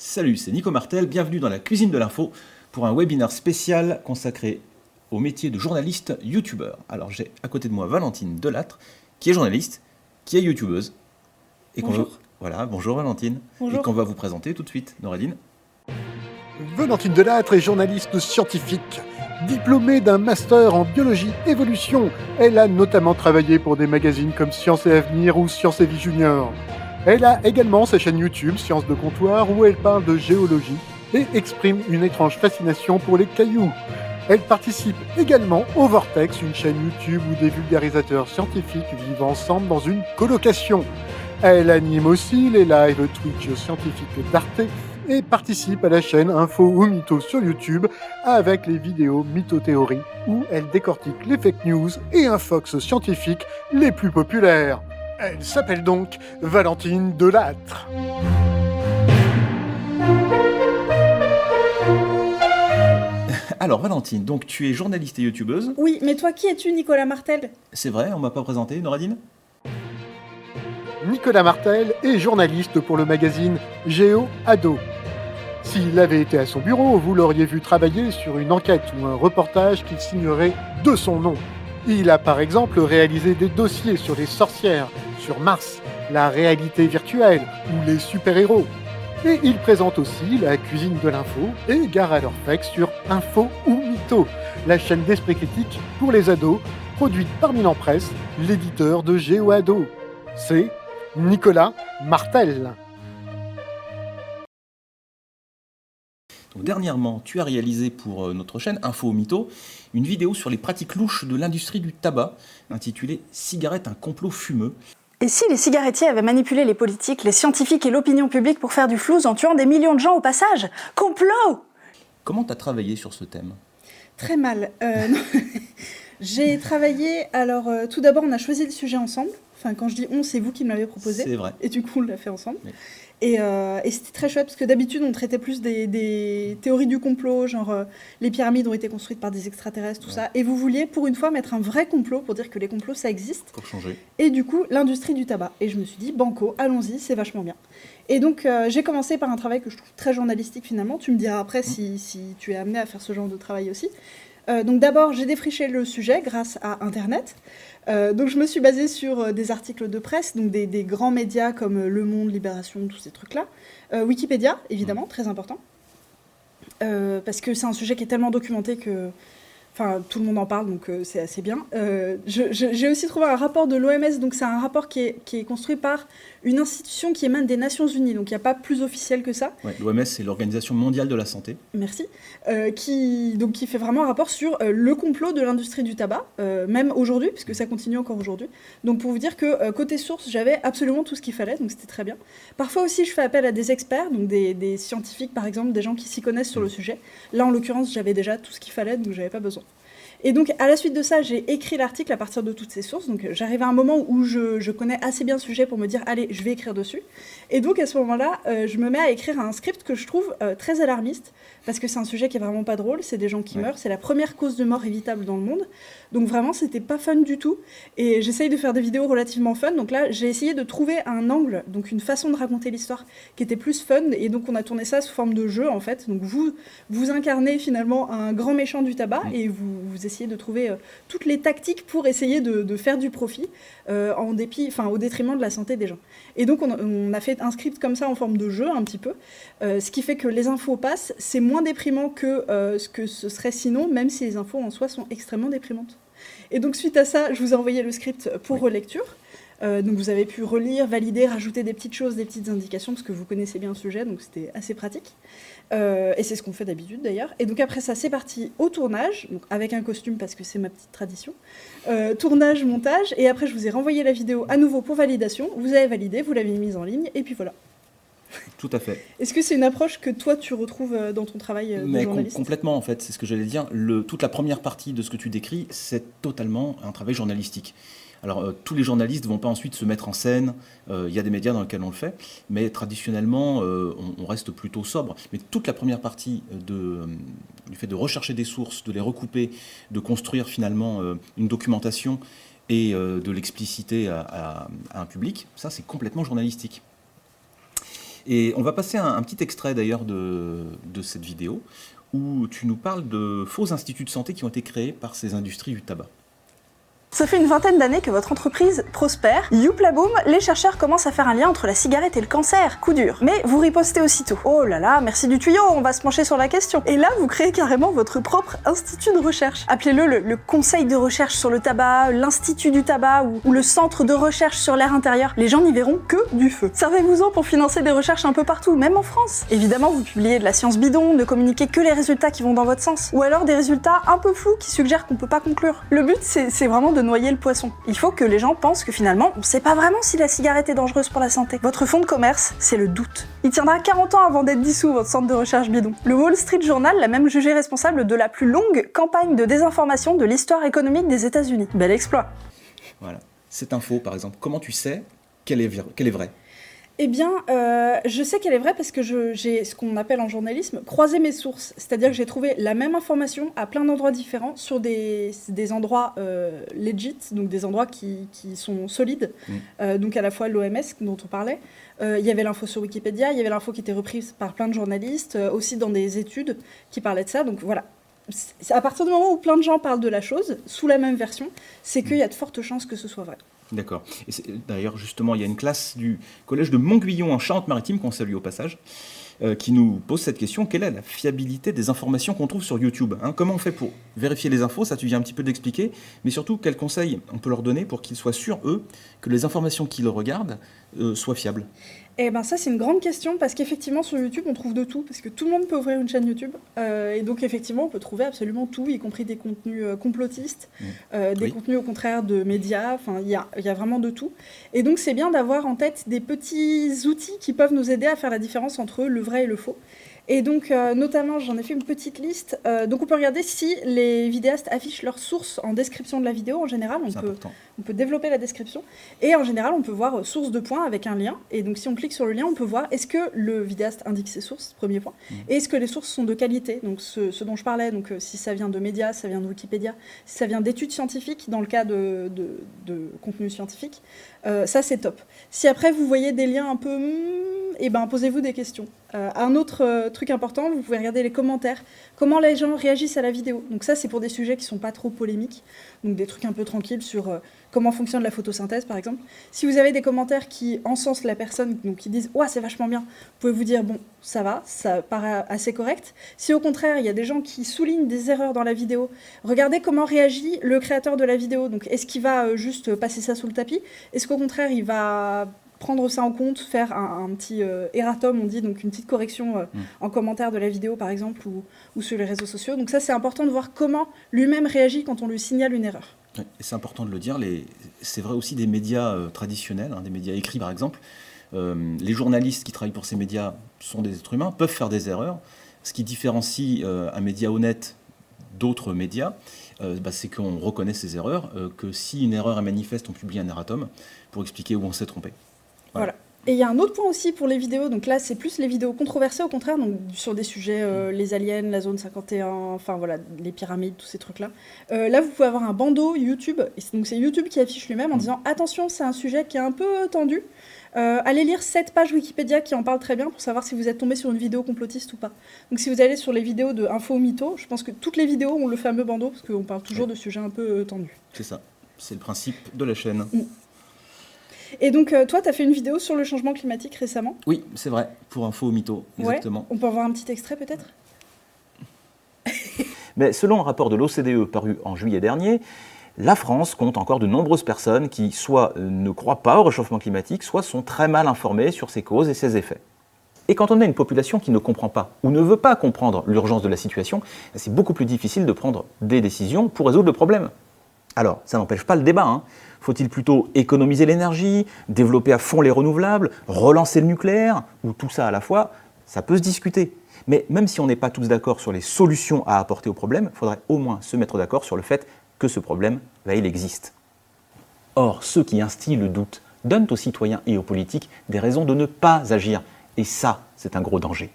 Salut, c'est Nico Martel, bienvenue dans la cuisine de l'info pour un webinaire spécial consacré au métier de journaliste youtubeur. Alors j'ai à côté de moi Valentine Delattre, qui est journaliste, qui est youtubeuse. Et Bonjour. Voilà, bonjour Valentine. Bonjour. Et qu'on va vous présenter tout de suite, Noradine. Valentine Delattre est journaliste scientifique. Diplômée d'un master en biologie évolution, elle a notamment travaillé pour des magazines comme Science et Avenir ou Science et Vie Junior. Elle a également sa chaîne YouTube Science de comptoir où elle parle de géologie et exprime une étrange fascination pour les cailloux. Elle participe également au Vortex, une chaîne YouTube où des vulgarisateurs scientifiques vivent ensemble dans une colocation. Elle anime aussi les lives Twitch scientifiques d'Arte et participe à la chaîne Info ou Mytho sur YouTube avec les vidéos Mythothéorie où elle décortique les fake news et infox scientifiques les plus populaires. Elle s'appelle donc Valentine Delattre. Alors Valentine, donc tu es journaliste et youtubeuse. Oui, mais toi, qui es-tu, Nicolas Martel? C'est vrai, on m'a pas présenté, Noradine. Nicolas Martel est journaliste pour le magazine Géo Ado. S'il avait été à son bureau, vous l'auriez vu travailler sur une enquête ou un reportage qu'il signerait de son nom. Il a par exemple réalisé des dossiers sur les sorcières, sur Mars, la réalité virtuelle ou les super-héros. Et il présente aussi la cuisine de l'info et Gare à leur fake sur Info ou Mytho, la chaîne d'esprit critique pour les ados, produite par Milan Presse, l'éditeur de Géo Ado. C'est Nicolas Martel. Donc, dernièrement, tu as réalisé pour notre chaîne Info ou Mytho une vidéo sur les pratiques louches de l'industrie du tabac, intitulée « Cigarette, un complot fumeux ». Et si les cigarettiers avaient manipulé les politiques, les scientifiques et l'opinion publique pour faire du flouze en tuant des millions de gens au passage? Complot! Comment tu as travaillé sur ce thème? Très mal. J'ai travaillé... Alors, tout d'abord, on a choisi le sujet ensemble. Enfin, quand je dis on, c'est vous qui me l'avez proposé. C'est vrai. Et du coup, on l'a fait ensemble. Oui. Et c'était très chouette, parce que d'habitude, on traitait plus des théories du complot, genre les pyramides ont été construites par des extraterrestres, tout ça. Et vous vouliez, pour une fois, mettre un vrai complot pour dire que les complots, ça existe. Pour changer. Et du coup, l'industrie du tabac. Et je me suis dit, banco, allons-y, c'est vachement bien. Et donc, j'ai commencé par un travail que je trouve très journalistique, finalement. Tu me diras après si tu es amené à faire ce genre de travail aussi. Donc d'abord, j'ai défriché le sujet grâce à Internet. Donc je me suis basée sur des articles de presse, donc des grands médias comme Le Monde, Libération, tous ces trucs-là. Wikipédia, évidemment, très important. Parce que c'est un sujet qui est tellement documenté que... Enfin, tout le monde en parle, donc c'est assez bien. J'ai aussi trouvé un rapport de l'OMS, donc c'est un rapport qui est construit par une institution qui émane des Nations Unies, donc il n'y a pas plus officiel que ça. Ouais, l'OMS, c'est l'Organisation mondiale de la santé. Merci. Qui fait vraiment un rapport sur le complot de l'industrie du tabac, même aujourd'hui, puisque ça continue encore aujourd'hui. Donc pour vous dire que côté source, j'avais absolument tout ce qu'il fallait, donc c'était très bien. Parfois aussi, je fais appel à des experts, donc des scientifiques par exemple, des gens qui s'y connaissent sur le sujet. Là, en l'occurrence, j'avais déjà tout ce qu'il fallait, donc j'avais pas besoin. Et donc, à la suite de ça, j'ai écrit l'article à partir de toutes ces sources. Donc, j'arrive à un moment où je connais assez bien le sujet pour me dire, allez, je vais écrire dessus. Et donc, à ce moment-là, je me mets à écrire un script que je trouve très alarmiste, parce que c'est un sujet qui est vraiment pas drôle, c'est des gens qui meurent, c'est la première cause de mort évitable dans le monde. Donc, vraiment, c'était pas fun du tout. Et j'essaye de faire des vidéos relativement fun. Donc là, j'ai essayé de trouver un angle, donc une façon de raconter l'histoire qui était plus fun. Et donc, on a tourné ça sous forme de jeu, en fait. Donc, vous incarnez finalement un grand méchant du tabac et vous essayez de trouver toutes les tactiques pour essayer de faire du profit au détriment de la santé des gens. Et donc on a fait un script comme ça en forme de jeu un petit peu, ce qui fait que les infos passent, c'est moins déprimant que ce que ce serait sinon, même si les infos en soi sont extrêmement déprimantes. Et donc suite à ça, je vous ai envoyé le script pour relecture. Donc vous avez pu relire, valider, rajouter des petites choses, des petites indications, parce que vous connaissez bien le sujet, donc c'était assez pratique. Et c'est ce qu'on fait d'habitude d'ailleurs. Et donc après ça, c'est parti au tournage, donc avec un costume parce que c'est ma petite tradition. Tournage, montage, et après je vous ai renvoyé la vidéo à nouveau pour validation. Vous avez validé, vous l'avez mise en ligne, et puis voilà. Tout à fait. Est-ce que c'est une approche que toi tu retrouves dans ton travail de journaliste? Complètement en fait, c'est ce que j'allais dire. Toute la première partie de ce que tu décris, c'est totalement un travail journalistique. Alors, tous les journalistes ne vont pas ensuite se mettre en scène, il y a des médias dans lesquels on le fait, mais traditionnellement, on reste plutôt sobre. Mais toute la première partie du fait de rechercher des sources, de les recouper, de construire finalement une documentation et de l'expliciter à un public, ça c'est complètement journalistique. Et on va passer un petit extrait d'ailleurs de cette vidéo où tu nous parles de faux instituts de santé qui ont été créés par ces industries du tabac. Ça fait une vingtaine d'années que votre entreprise prospère. Youpla boum, les chercheurs commencent à faire un lien entre la cigarette et le cancer. Coup dur. Mais vous ripostez aussitôt. Oh là là, merci du tuyau, on va se pencher sur la question. Et là, vous créez carrément votre propre institut de recherche. Appelez-le le conseil de recherche sur le tabac, l'institut du tabac ou le centre de recherche sur l'air intérieur. Les gens n'y verront que du feu. Servez-vous-en pour financer des recherches un peu partout, même en France. Évidemment, vous publiez de la science bidon, ne communiquez que les résultats qui vont dans votre sens. Ou alors des résultats un peu flous qui suggèrent qu'on peut pas conclure. Le but, c'est vraiment de noyer le poisson. Il faut que les gens pensent que finalement, on sait pas vraiment si la cigarette est dangereuse pour la santé. Votre fonds de commerce, c'est le doute. Il tiendra 40 ans avant d'être dissous, votre centre de recherche bidon. Le Wall Street Journal l'a même jugé responsable de la plus longue campagne de désinformation de l'histoire économique des États-Unis. Bel exploit. Voilà. Cette info, par exemple, comment tu sais qu'elle est vraie? Eh bien, je sais qu'elle est vraie parce que j'ai ce qu'on appelle en journalisme croisé mes sources. C'est-à-dire que j'ai trouvé la même information à plein d'endroits différents sur des endroits legit, donc des endroits qui sont solides. Donc à la fois l'OMS dont on parlait, il y avait l'info sur Wikipédia, il y avait l'info qui était reprise par plein de journalistes, aussi dans des études qui parlaient de ça. Donc voilà. À partir du moment où plein de gens parlent de la chose, sous la même version, c'est qu'il y a de fortes chances que ce soit vrai. D'accord. Et d'ailleurs, justement, il y a une classe du collège de Montguillon en Charente-Maritime, qu'on salue au passage, qui nous pose cette question. Quelle est la fiabilité des informations qu'on trouve sur YouTube, hein? Comment on fait pour vérifier les infos? Ça, tu viens un petit peu d'expliquer. Mais surtout, quels conseils on peut leur donner pour qu'ils soient sûrs, eux, que les informations qu'ils regardent soient fiables? Eh ben ça, c'est une grande question parce qu'effectivement, sur YouTube, on trouve de tout. Parce que tout le monde peut ouvrir une chaîne YouTube. Et donc, effectivement, on peut trouver absolument tout, y compris des contenus complotistes, des contenus, au contraire, de médias. Enfin, il y a vraiment de tout. Et donc, c'est bien d'avoir en tête des petits outils qui peuvent nous aider à faire la différence entre le vrai et le faux. Et donc, notamment, j'en ai fait une petite liste. Donc, on peut regarder si les vidéastes affichent leurs sources en description de la vidéo. En général, on peut développer la description. Et en général, on peut voir source de points avec un lien. Et donc, si on clique sur le lien, on peut voir est-ce que le vidéaste indique ses sources, premier point. Et est-ce que les sources sont de qualité. Donc, ce dont je parlais, donc, si ça vient de médias, ça vient de Wikipédia, si ça vient d'études scientifiques, dans le cas de contenu scientifique, ça, c'est top. Si après, vous voyez des liens un peu... eh ben, posez-vous des questions. Un autre truc important, vous pouvez regarder les commentaires. Comment les gens réagissent à la vidéo. Donc ça, c'est pour des sujets qui ne sont pas trop polémiques. Donc des trucs un peu tranquilles sur comment fonctionne la photosynthèse, par exemple. Si vous avez des commentaires qui encensent la personne, donc qui disent « Ouais, c'est vachement bien », vous pouvez vous dire « Bon, ça va, ça paraît assez correct ». Si au contraire, il y a des gens qui soulignent des erreurs dans la vidéo, regardez comment réagit le créateur de la vidéo. Donc est-ce qu'il va juste passer ça sous le tapis? Est-ce qu'au contraire, il va... prendre ça en compte, faire un petit erratum, on dit, donc une petite correction en commentaire de la vidéo, par exemple, ou sur les réseaux sociaux. Donc ça, c'est important de voir comment lui-même réagit quand on lui signale une erreur. Et c'est important de le dire, c'est vrai aussi des médias traditionnels, hein, des médias écrits, par exemple. Les journalistes qui travaillent pour ces médias sont des êtres humains, peuvent faire des erreurs. Ce qui différencie un média honnête d'autres médias, c'est qu'on reconnaît ces erreurs, que si une erreur est manifeste, on publie un erratum pour expliquer où on s'est trompé. Voilà. Et il y a un autre point aussi pour les vidéos, donc là c'est plus les vidéos controversées au contraire, donc sur des sujets, les aliens, la zone 51, enfin voilà, les pyramides, tous ces trucs-là. Là vous pouvez avoir un bandeau YouTube, et donc c'est YouTube qui affiche lui-même en disant « Attention, c'est un sujet qui est un peu tendu, allez lire cette page Wikipédia qui en parle très bien pour savoir si vous êtes tombé sur une vidéo complotiste ou pas. » Donc si vous allez sur les vidéos de Info ou Mytho, je pense que toutes les vidéos ont le fameux bandeau, parce qu'on parle toujours de sujets un peu tendus. C'est ça, c'est le principe de la chaîne. Et donc, toi, tu as fait une vidéo sur le changement climatique récemment? Oui, c'est vrai, pour Info ou Mytho, exactement. Ouais, on peut avoir un petit extrait peut-être? Mais selon un rapport de l'OCDE paru en juillet dernier, la France compte encore de nombreuses personnes qui soit ne croient pas au réchauffement climatique, soit sont très mal informées sur ses causes et ses effets. Et quand on a une population qui ne comprend pas ou ne veut pas comprendre l'urgence de la situation, c'est beaucoup plus difficile de prendre des décisions pour résoudre le problème. Alors, ça n'empêche pas le débat, hein. Faut-il plutôt économiser l'énergie, développer à fond les renouvelables, relancer le nucléaire, ou tout ça à la fois? Ça peut se discuter. Mais même si on n'est pas tous d'accord sur les solutions à apporter au problème, il faudrait au moins se mettre d'accord sur le fait que ce problème, il existe. Or, ceux qui instillent le doute donnent aux citoyens et aux politiques des raisons de ne pas agir. Et ça, c'est un gros danger.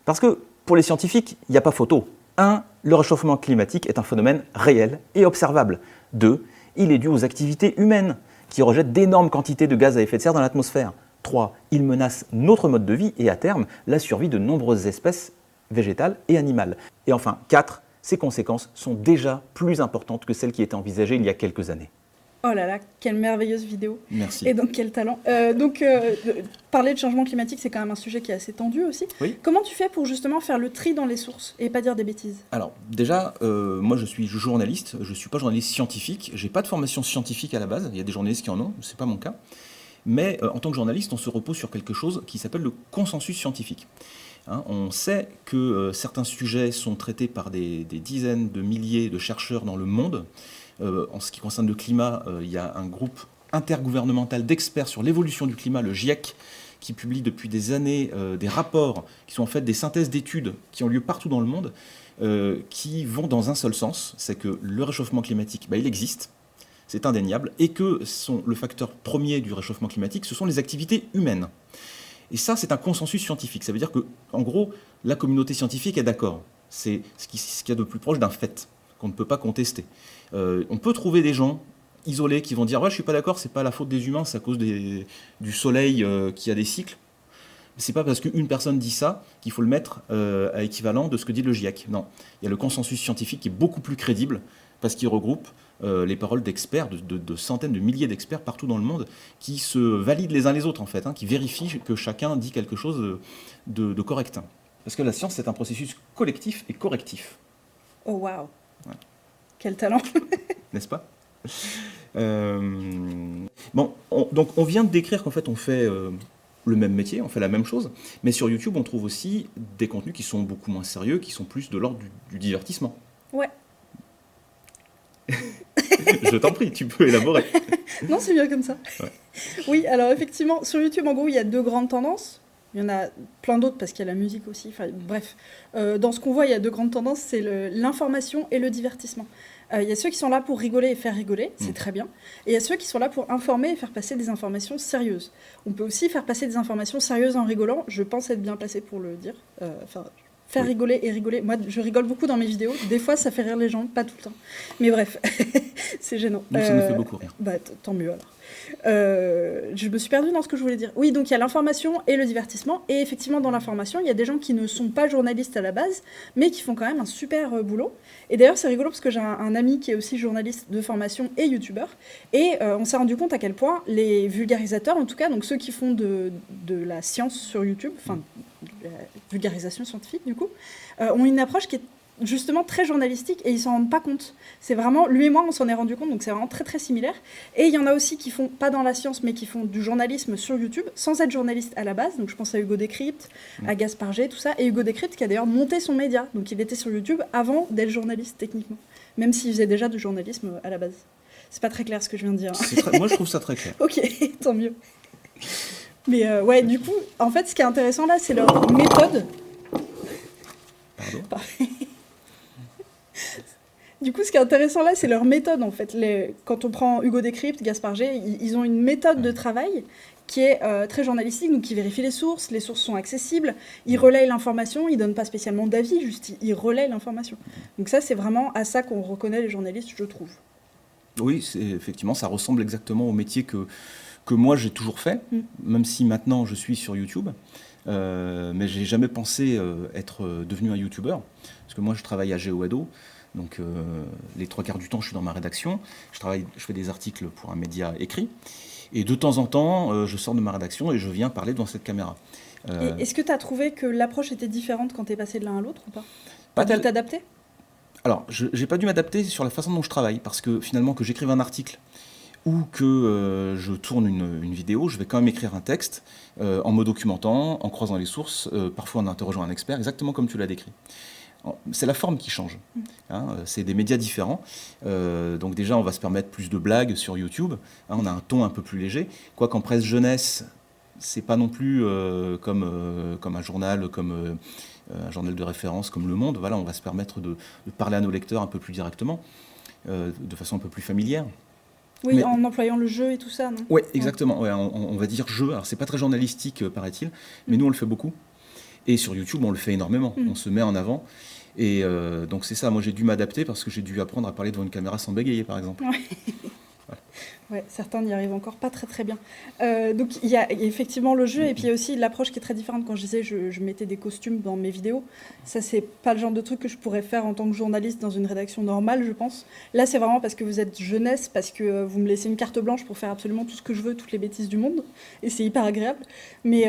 Parce que, pour les scientifiques, il n'y a pas photo. 1. Le réchauffement climatique est un phénomène réel et observable. 2. Il est dû aux activités humaines, qui rejettent d'énormes quantités de gaz à effet de serre dans l'atmosphère. 3. Il menace notre mode de vie et à terme la survie de nombreuses espèces végétales et animales. Et enfin 4. Ses conséquences sont déjà plus importantes que celles qui étaient envisagées il y a quelques années. Oh là là, quelle merveilleuse vidéo. Merci. Et donc quel talent. Parler de changement climatique, c'est quand même un sujet qui est assez tendu aussi. Oui. Comment tu fais pour justement faire le tri dans les sources et pas dire des bêtises? Alors déjà, moi je suis journaliste, je ne suis pas journaliste scientifique, j'ai pas de formation scientifique à la base, il y a des journalistes qui en ont, c'est pas mon cas. Mais en tant que journaliste, on se repose sur quelque chose qui s'appelle le consensus scientifique. Hein, on sait que certains sujets sont traités par des dizaines de milliers de chercheurs dans le monde. En ce qui concerne le climat, il y a un groupe intergouvernemental d'experts sur l'évolution du climat, le GIEC, qui publie depuis des années des rapports qui sont en fait des synthèses d'études qui ont lieu partout dans le monde, qui vont dans un seul sens, c'est que le réchauffement climatique, il existe, c'est indéniable, et que le facteur premier du réchauffement climatique, ce sont les activités humaines. Et ça, c'est un consensus scientifique. Ça veut dire que, en gros, la communauté scientifique est d'accord. C'est ce qu'il y a de plus proche d'un fait qu'on ne peut pas contester. On peut trouver des gens isolés qui vont dire « Ouais, je suis pas d'accord, c'est pas la faute des humains, c'est à cause du soleil qui a des cycles. » C'est pas parce qu'une personne dit ça qu'il faut le mettre à équivalent de ce que dit le GIEC. Non, il y a le consensus scientifique qui est beaucoup plus crédible parce qu'il regroupe les paroles d'experts, de centaines de milliers d'experts partout dans le monde qui se valident les uns les autres en fait, qui vérifient que chacun dit quelque chose de correct. Parce que la science, c'est un processus collectif et correctif. Oh waouh. Ouais. Quel talent. N'est-ce pas? Donc on vient de décrire qu'en fait on fait le même métier, on fait la même chose, mais sur YouTube on trouve aussi des contenus qui sont beaucoup moins sérieux, qui sont plus de l'ordre du divertissement. Ouais. Je t'en prie, tu peux élaborer. Non, c'est bien comme ça. Ouais. Oui, alors effectivement, sur YouTube, en gros, il y a deux grandes tendances. Il y en a plein d'autres parce qu'il y a la musique aussi. Enfin, bref, dans ce qu'on voit, il y a deux grandes tendances, c'est l'information et le divertissement. Il y a ceux qui sont là pour rigoler et faire rigoler, c'est très bien. Et il y a ceux qui sont là pour informer et faire passer des informations sérieuses. On peut aussi faire passer des informations sérieuses en rigolant. Je pense être bien placée pour le dire. Faire rigoler et rigoler. Moi, je rigole beaucoup dans mes vidéos. Des fois, ça fait rire les gens, pas tout le temps. Mais bref, c'est gênant. Nous, ça nous fait beaucoup rire. Tant mieux alors. Je me suis perdue dans ce que je voulais dire. Oui, donc il y a l'information et le divertissement. Et effectivement, dans l'information, il y a des gens qui ne sont pas journalistes à la base, mais qui font quand même un super boulot. Et d'ailleurs, c'est rigolo parce que j'ai un ami qui est aussi journaliste de formation et youtubeur. Et on s'est rendu compte à quel point les vulgarisateurs, en tout cas, donc ceux qui font de la science sur YouTube, enfin, la vulgarisation scientifique du coup, ont une approche qui est justement très journalistique et ils s'en rendent pas compte. C'est vraiment, lui et moi on s'en est rendu compte, donc c'est vraiment très très similaire. Et il y en a aussi qui font, pas dans la science, mais qui font du journalisme sur YouTube, sans être journaliste à la base. Donc je pense à Hugo Décrypte, à Gaspard G, tout ça. Et Hugo Décrypte qui a d'ailleurs monté son média, donc il était sur YouTube avant d'être journaliste techniquement, même s'il faisait déjà du journalisme à la base. C'est pas très clair ce que je viens de dire. Moi je trouve ça très clair. Ok, tant mieux. Mais ouais, du coup, en fait ce qui est intéressant là, c'est leur méthode. Pardon. Du coup, ce qui est intéressant là, c'est leur méthode en fait. Quand on prend Hugo Décrypte, Gaspard G, ils ont une méthode de travail qui est très journalistique, donc qui vérifie les sources sont accessibles, ils relayent l'information, ils donnent pas spécialement d'avis, juste ils relayent l'information. Donc ça, c'est vraiment à ça qu'on reconnaît les journalistes, je trouve. Oui, effectivement, ça ressemble exactement au métier que moi j'ai toujours fait, même si maintenant je suis sur YouTube. Mais j'ai jamais pensé être devenu un YouTuber, parce que moi je travaille à GeoAdo. Donc les 3/4 du temps, je suis dans ma rédaction. Je fais des articles pour un média écrit. Et de temps en temps, je sors de ma rédaction et je viens parler devant cette caméra. Est-ce que tu as trouvé que l'approche était différente quand tu es passé de l'un à l'autre ou pas? Pas Tu t'adapter? Alors, je n'ai pas dû m'adapter sur la façon dont je travaille, parce que finalement, que j'écrive un article ou que je tourne une vidéo, je vais quand même écrire un texte en me documentant, en croisant les sources, parfois en interrogeant un expert, exactement comme tu l'as décrit. C'est la forme qui change. C'est des médias différents. Donc déjà, on va se permettre plus de blagues sur YouTube. On a un ton un peu plus léger. Quoi qu'en presse jeunesse, c'est pas non plus comme un journal, comme un journal de référence, comme Le Monde. Voilà, on va se permettre de parler à nos lecteurs un peu plus directement, de façon un peu plus familière. Oui, en employant le jeu et tout ça, non? Oui, exactement. Ouais, on va dire jeu. Alors, c'est pas très journalistique, paraît-il, mais nous, on le fait beaucoup. Et sur YouTube, on le fait énormément. On se met en avant. Et donc, c'est ça. Moi, j'ai dû m'adapter parce que j'ai dû apprendre à parler devant une caméra sans bégayer, par exemple. Ouais. Voilà. Ouais, certains n'y arrivent encore pas très très bien. Donc il y a effectivement le jeu et puis il y a aussi l'approche qui est très différente. Quand je disais je mettais des costumes dans mes vidéos, ça c'est pas le genre de truc que je pourrais faire en tant que journaliste dans une rédaction normale, je pense. Là c'est vraiment parce que vous êtes jeunesse, parce que vous me laissez une carte blanche pour faire absolument tout ce que je veux, toutes les bêtises du monde, et c'est hyper agréable. Mais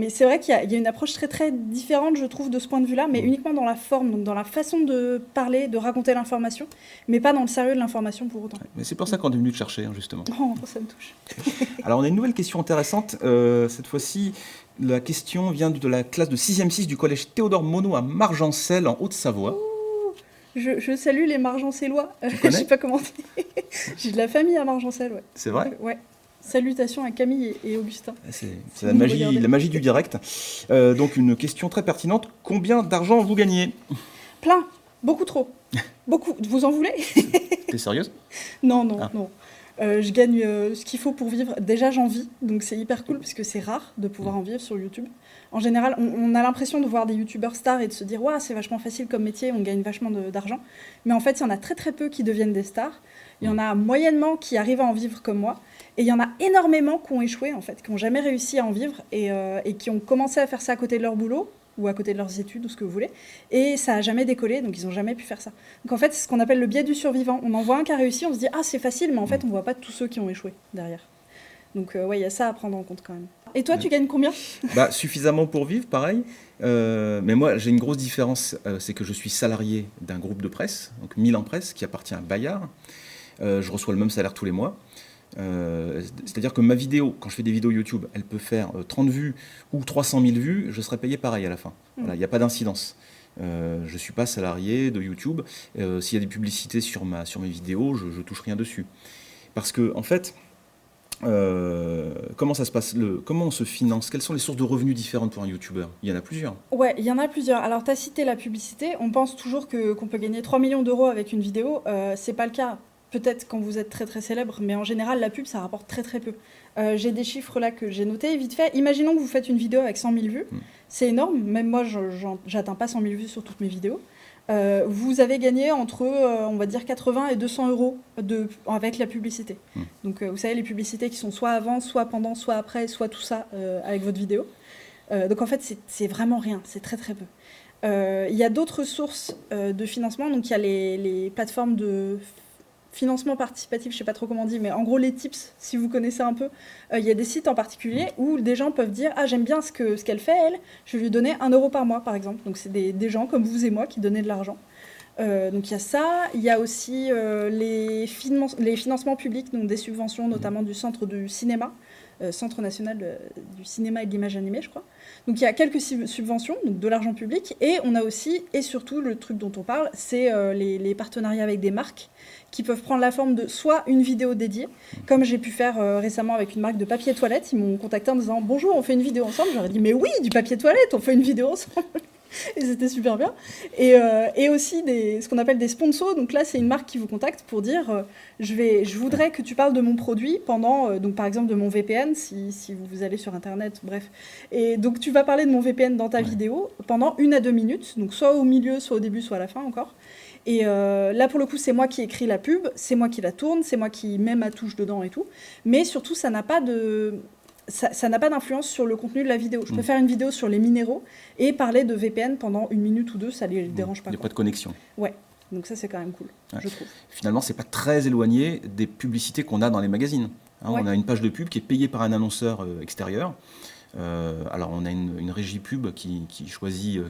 c'est vrai qu'il y a une approche très très différente, je trouve, de ce point de vue-là, mais uniquement dans la forme, donc dans la façon de parler, de raconter l'information, mais pas dans le sérieux de l'information pour autant. Mais c'est pour ça qu'on est venu te chercher, hein, justement. Oh, ça me touche. Alors, on a une nouvelle question intéressante. Cette fois-ci, la question vient de la classe de 6e 6 du collège Théodore Monod à Margencel, en Haute-Savoie. Je salue les Margencellois. Je connais sais pas comment dire. J'ai de la famille à Margencel, ouais. C'est vrai ? Ouais. Salutations à Camille et Augustin. C'est la magie du direct. Donc, une question très pertinente. Combien d'argent vous gagnez ? Plein. Beaucoup trop. Beaucoup. Vous en voulez ? T'es sérieuse ? Non. Je gagne ce qu'il faut pour vivre. Déjà, j'en vis, donc c'est hyper cool parce que c'est rare de pouvoir en vivre sur YouTube. En général, on a l'impression de voir des youtubeurs stars et de se dire « Waouh, c'est vachement facile comme métier, on gagne vachement d'argent ». Mais en fait, il y en a très très peu qui deviennent des stars. Il y en a moyennement qui arrivent à en vivre comme moi. Et il y en a énormément qui ont échoué, en fait, qui n'ont jamais réussi à en vivre et qui ont commencé à faire ça à côté de leur boulot ou à côté de leurs études ou ce que vous voulez. Et ça n'a jamais décollé, donc ils n'ont jamais pu faire ça. Donc en fait, c'est ce qu'on appelle le biais du survivant. On en voit un qui a réussi, on se dit « Ah, c'est facile », mais en fait, on ne voit pas tous ceux qui ont échoué derrière. Donc ouais, il y a ça à prendre en compte quand même. Et toi, tu gagnes combien ? Suffisamment pour vivre, pareil. Mais moi, j'ai une grosse différence, c'est que je suis salarié d'un groupe de presse, donc Milan Presse, qui appartient à Bayard. Je reçois le même salaire tous les mois. C'est-à-dire que ma vidéo, quand je fais des vidéos YouTube, elle peut faire 30 vues ou 300 000 vues, je serai payé pareil à la fin. Voilà, il n'y a pas d'incidence. Je ne suis pas salarié de YouTube. S'il y a des publicités sur mes vidéos, je ne touche rien dessus. Parce que, en fait, comment ça se passe ? Comment on se finance ? Quelles sont les sources de revenus différentes pour un YouTuber ? Il y en a plusieurs. Ouais, il y en a plusieurs. Alors, tu as cité la publicité. On pense toujours qu'on peut gagner 3 millions d'euros avec une vidéo. C'est pas le cas. Peut-être quand vous êtes très très célèbre, mais en général, la pub, ça rapporte très très peu. J'ai des chiffres là que j'ai notés vite fait. Imaginons que vous faites une vidéo avec 100 000 vues. C'est énorme. Même moi, j'atteins pas 100 000 vues sur toutes mes vidéos. Vous avez gagné entre, on va dire, 80 et 200 euros avec la publicité. Donc, vous savez, les publicités qui sont soit avant, soit pendant, soit après, soit tout ça avec votre vidéo. Donc, en fait, c'est vraiment rien. C'est très très peu. Il y a d'autres sources de financement. Donc, il y a les plateformes de financement participatif, je ne sais pas trop comment on dit, mais en gros les tips, si vous connaissez un peu, il y a des sites en particulier où des gens peuvent dire « Ah, j'aime bien ce qu'elle fait, elle, je vais lui donner 1 euro par mois, par exemple ». Donc c'est des gens comme vous et moi qui donnaient de l'argent. Donc il y a ça, il y a aussi les financements publics, donc des subventions notamment du Centre du cinéma, Centre national du cinéma et de l'image animée, je crois. Donc il y a quelques subventions, donc de l'argent public, et on a aussi, et surtout le truc dont on parle, c'est les partenariats avec des marques qui peuvent prendre la forme de soit une vidéo dédiée, comme j'ai pu faire récemment avec une marque de papier toilette. Ils m'ont contacté en disant « Bonjour, on fait une vidéo ensemble ». J'aurais dit « Mais oui, du papier toilette, on fait une vidéo ensemble ». Et c'était super bien. Et aussi ce qu'on appelle des sponsors. Donc là, c'est une marque qui vous contacte pour dire je voudrais que tu parles de mon produit pendant, donc par exemple de mon VPN, si vous allez sur Internet, bref. Et donc tu vas parler de mon VPN dans ta vidéo pendant 1 à 2 minutes, donc soit au milieu, soit au début, soit à la fin encore. Et là, pour le coup, c'est moi qui écris la pub, c'est moi qui la tourne, c'est moi qui mets ma touche dedans et tout. Mais surtout, ça n'a pas d'influence sur le contenu de la vidéo. Je peux faire une vidéo sur les minéraux et parler de VPN pendant 1 minute ou 2, ça ne les dérange pas. Il n'y a pas de connexion. Ouais, donc ça c'est quand même cool, je trouve. Finalement, c'est pas très éloigné des publicités qu'on a dans les magazines. On a une page de pub qui est payée par un annonceur extérieur. Alors on a une régie pub qui choisit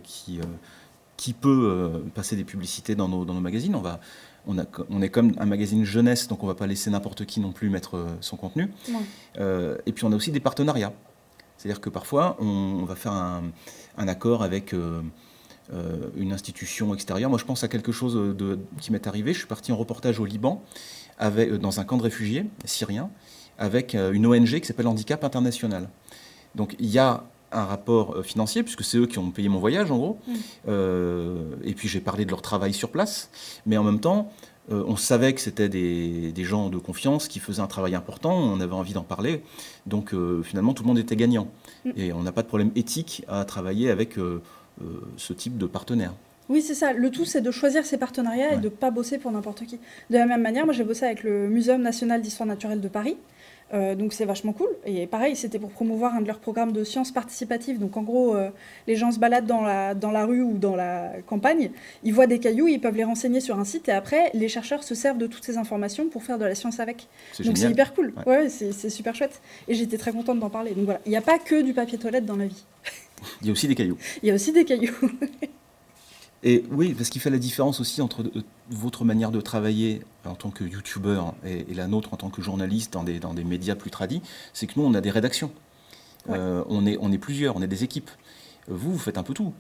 qui peut passer des publicités dans nos magazines. On est comme un magazine jeunesse, donc on ne va pas laisser n'importe qui non plus mettre son contenu. Et puis on a aussi des partenariats. C'est-à-dire que parfois, on va faire un accord avec une institution extérieure. Moi, je pense à quelque chose qui m'est arrivé. Je suis parti en reportage au Liban, dans un camp de réfugiés syriens, avec une ONG qui s'appelle Handicap International. Donc il y a un rapport financier, puisque c'est eux qui ont payé mon voyage, en gros. Et puis j'ai parlé de leur travail sur place. Mais en même temps, on savait que c'était des gens de confiance qui faisaient un travail important. On avait envie d'en parler. Donc finalement, tout le monde était gagnant. Et on n'a pas de problème éthique à travailler avec ce type de partenaire. Oui, c'est ça. Le tout, c'est de choisir ses partenariats et Ouais. de ne pas bosser pour n'importe qui. De la même manière, moi, j'ai bossé avec le Muséum national d'histoire naturelle de Paris. Donc c'est vachement cool. Et pareil, c'était pour promouvoir un de leurs programmes de sciences participatives. Donc en gros, les gens se baladent dans la rue ou dans la campagne, ils voient des cailloux, ils peuvent les renseigner sur un site et après, les chercheurs se servent de toutes ces informations pour faire de la science avec. C'est Donc c'est génial. hyper cool. Ouais. Ouais, c'est super chouette. Et j'étais très contente d'en parler. Donc voilà, il n'y a pas que du papier toilette dans la vie. Il y a aussi des cailloux. Il y a aussi des cailloux. Et oui, parce qu'il fait la différence aussi entre votre manière de travailler en tant que youtubeur et la nôtre en tant que journaliste dans des médias plus tradis, c'est que nous, on a des rédactions. Ouais. On est plusieurs, on est des équipes. Vous faites un peu tout.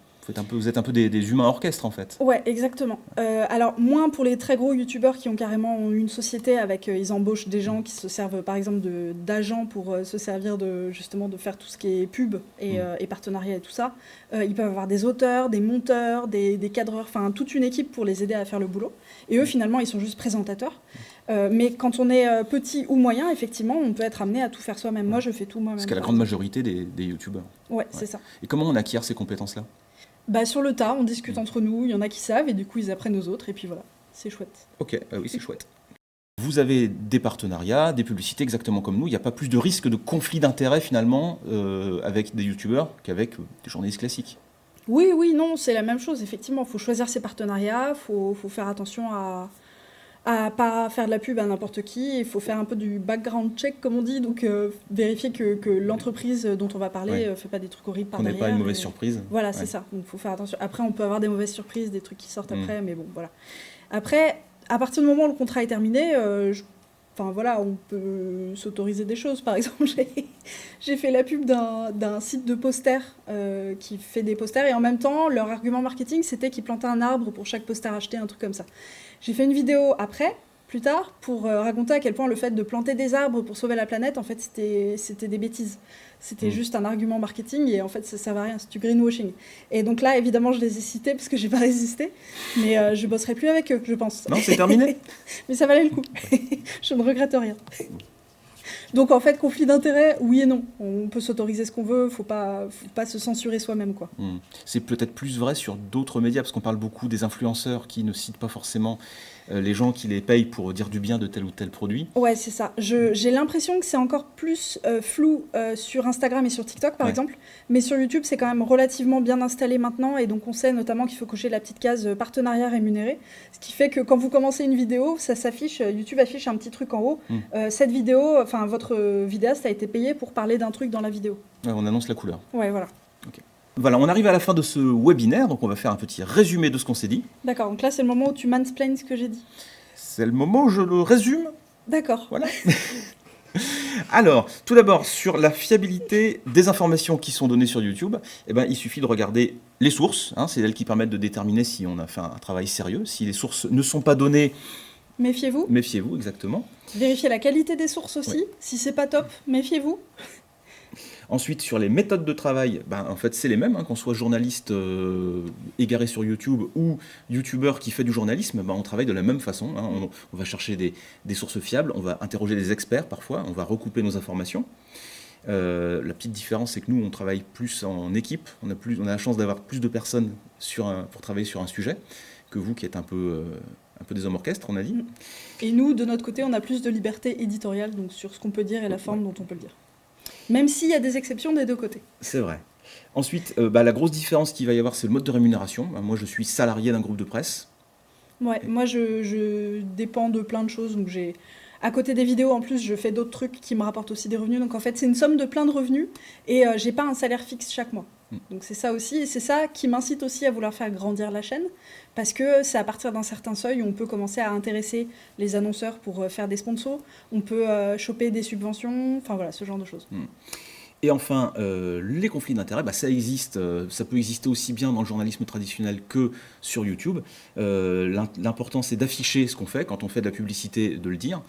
Vous êtes un peu des humains orchestres, en fait. Ouais, exactement. Alors, moins pour les très gros youtubeurs qui ont carrément une société avec, ils embauchent des gens qui se servent, par exemple, d'agents pour se servir justement, de faire tout ce qui est pub et partenariat et tout ça. Ils peuvent avoir des auteurs, des monteurs, des cadreurs, enfin, toute une équipe pour les aider à faire le boulot. Et eux, finalement, ils sont juste présentateurs. Mais quand on est petit ou moyen, effectivement, on peut être amené à tout faire soi-même. Moi, je fais tout moi-même. Ce qu'est la par grande exemple. majorité des youtubeurs. Ouais, c'est ça. Et comment on acquiert ces compétences-là? Bah, sur le tas, on discute entre nous, il y en a qui savent, et du coup, ils apprennent aux autres, et puis voilà, c'est chouette. Ok, oui, c'est chouette. Vous avez des partenariats, des publicités exactement comme nous. Il n'y a pas plus de risque de conflit d'intérêts finalement avec des youtubeurs qu'avec des journalistes classiques. Oui, non, c'est la même chose, effectivement. Il faut choisir ses partenariats, faut faire attention à pas faire de la pub à n'importe qui. Il faut faire un peu du background check, comme on dit, donc vérifier que l'entreprise dont on va parler Ouais. fait pas des trucs horribles par Qu'on n'ait derrière. pas une mauvaise et- surprise. Voilà, c'est Ouais. ça. Donc il faut faire attention. Après, on peut avoir des mauvaises surprises, des trucs qui sortent Mm. après, mais bon, voilà. Après, à partir du moment où le contrat est terminé, enfin voilà, on peut s'autoriser des choses. Par exemple, j'ai fait la pub d'un site de posters qui fait des posters et en même temps, leur argument marketing, c'était qu'ils plantaient un arbre pour chaque poster acheté, un truc comme ça. J'ai fait une vidéo après, plus tard, pour raconter à quel point le fait de planter des arbres pour sauver la planète, en fait, c'était des bêtises. C'était juste un argument marketing et en fait, ça servait à rien, c'est du greenwashing. Et donc là, évidemment, je les ai cités parce que j'ai pas résisté, mais je bosserai plus avec eux, je pense. Non, c'est terminé. Mais ça valait le coup. Je ne regrette rien. Donc en fait, conflit d'intérêts, oui et non. On peut s'autoriser ce qu'on veut, faut pas se censurer soi-même, quoi. C'est peut-être plus vrai sur d'autres médias, parce qu'on parle beaucoup des influenceurs qui ne citent pas forcément les gens qui les payent pour dire du bien de tel ou tel produit. Ouais, c'est ça. J'ai l'impression que c'est encore plus flou sur Instagram et sur TikTok, par Ouais. exemple. Mais sur YouTube, c'est quand même relativement bien installé maintenant. Et donc, on sait notamment qu'il faut cocher la petite case partenariat rémunéré. Ce qui fait que quand vous commencez une vidéo, ça s'affiche, YouTube affiche un petit truc en haut. Cette vidéo, enfin, votre vidéaste a été payé pour parler d'un truc dans la vidéo. Ouais, on annonce la couleur. Ouais, voilà. Voilà, on arrive à la fin de ce webinaire, donc on va faire un petit résumé de ce qu'on s'est dit. D'accord, donc là, c'est le moment où tu mansplains ce que j'ai dit. C'est le moment où je le résume. D'accord. Voilà. Alors, tout d'abord, sur la fiabilité des informations qui sont données sur YouTube, eh ben, il suffit de regarder les sources. Hein, c'est elles qui permettent de déterminer si on a fait un travail sérieux. Si les sources ne sont pas données, Méfiez-vous. méfiez-vous, exactement. Vérifiez la qualité des sources aussi. Ouais. Si c'est pas top, méfiez-vous. Ensuite, sur les méthodes de travail, ben, en fait, c'est les mêmes. Hein, qu'on soit journaliste égaré sur YouTube ou youtubeur qui fait du journalisme, ben, on travaille de la même façon. Hein. On va chercher des sources fiables, on va interroger des experts parfois, on va recouper nos informations. La petite différence, c'est que nous, on travaille plus en équipe. On a la chance d'avoir plus de personnes pour travailler sur un sujet que vous qui êtes un peu des hommes orchestres, on a dit. Et nous, de notre côté, on a plus de liberté éditoriale, donc sur ce qu'on peut dire et la forme dont on peut le dire. Même s'il y a des exceptions des deux côtés. C'est vrai. Ensuite, la grosse différence qu'il va y avoir, c'est le mode de rémunération. Moi, je suis salarié d'un groupe de presse. Ouais, moi, je dépends de plein de choses. Donc à côté des vidéos, en plus, je fais d'autres trucs qui me rapportent aussi des revenus. Donc en fait, c'est une somme de plein de revenus et j'ai pas un salaire fixe chaque mois. Donc c'est ça aussi, et c'est ça qui m'incite aussi à vouloir faire grandir la chaîne, parce que c'est à partir d'un certain seuil où on peut commencer à intéresser les annonceurs pour faire des sponsors, on peut choper des subventions, enfin voilà, ce genre de choses. Et enfin, les conflits d'intérêts, ça existe, ça peut exister aussi bien dans le journalisme traditionnel que sur YouTube. L'important, c'est d'afficher ce qu'on fait. Quand on fait de la publicité, de le dire.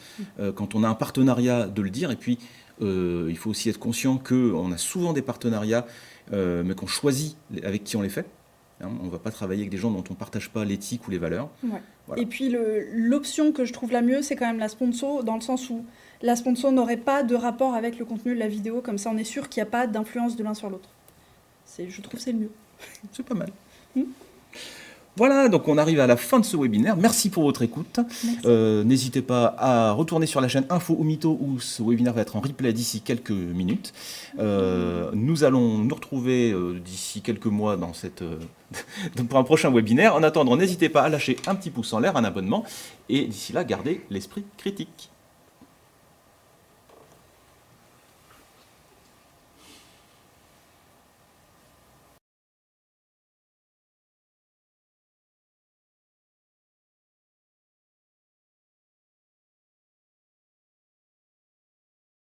Quand on a un partenariat, de le dire. Et puis, il faut aussi être conscient qu'on a souvent des partenariats, mais qu'on choisit avec qui on les fait. Hein, on ne va pas travailler avec des gens dont on ne partage pas l'éthique ou les valeurs. Ouais. Voilà. Et puis l'option que je trouve la mieux, c'est quand même la sponsor, dans le sens où la sponsor n'aurait pas de rapport avec le contenu de la vidéo, comme ça on est sûr qu'il n'y a pas d'influence de l'un sur l'autre. Je trouve que c'est le mieux. C'est pas mal. Voilà, donc on arrive à la fin de ce webinaire. Merci pour votre écoute. N'hésitez pas à retourner sur la chaîne Info ou Mytho où ce webinaire va être en replay d'ici quelques minutes. Nous allons nous retrouver d'ici quelques mois pour un prochain webinaire. En attendant, n'hésitez pas à lâcher un petit pouce en l'air, un abonnement. Et d'ici là, gardez l'esprit critique.